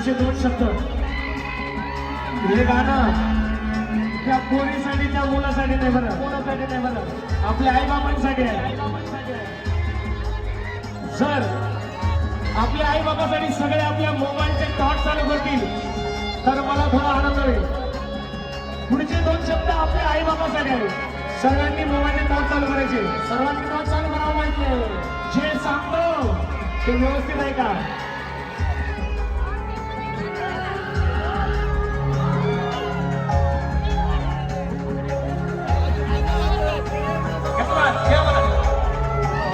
पुढचे दोन शब्द हे गाणं त्या पोरीसाठी त्या मुलासाठी नाही बरं, मुलासाठी नाही बरं, आपल्या आईबाबांसाठी आहे. जर आपल्या आईबाबासाठी सगळे आपल्या मोबाईलचे टॉर्च चालू करतील तर मला थोडा आनंद होईल. पुढचे दोन शब्द आपल्या आईबाबासाठी आहेत. सर्वांनी मोबाईलचे टॉर्च चालू करायचे, सर्वांनी टॉर्च चालू करावं माहितीये. जे सांगतो ते व्यवस्थित आहे का?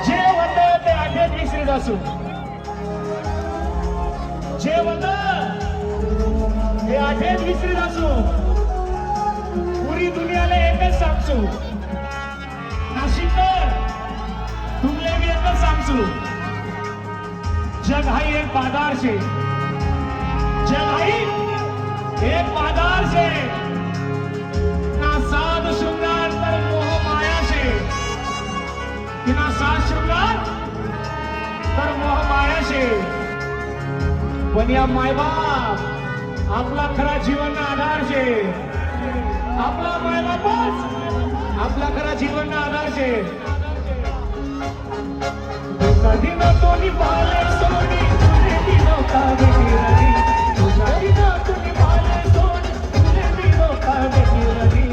जे होतं ते आठवत विसरीत असू, जे होतं ते आठवत विसरीत असू, पुरी दुनियाला एकच सांगसू, नाशिककर तुमले मी एकच सांगसू, जग हाई एक बाजार शे, जग हाई एक बाजार शे, ना साध शृंगार तर मोह माया शे, कि ना साध शृंगार तर मोह माया शे. पण या मायबाप आपला खरा जीवन आधार शे, आपला मायबापच आपला खरा जीवन आधार शे. कधी न कोणी पाले सोनी तुझे दिनो का बेटी, कधी न कोणी पाले सोनी तुझे दिनो का बेटी,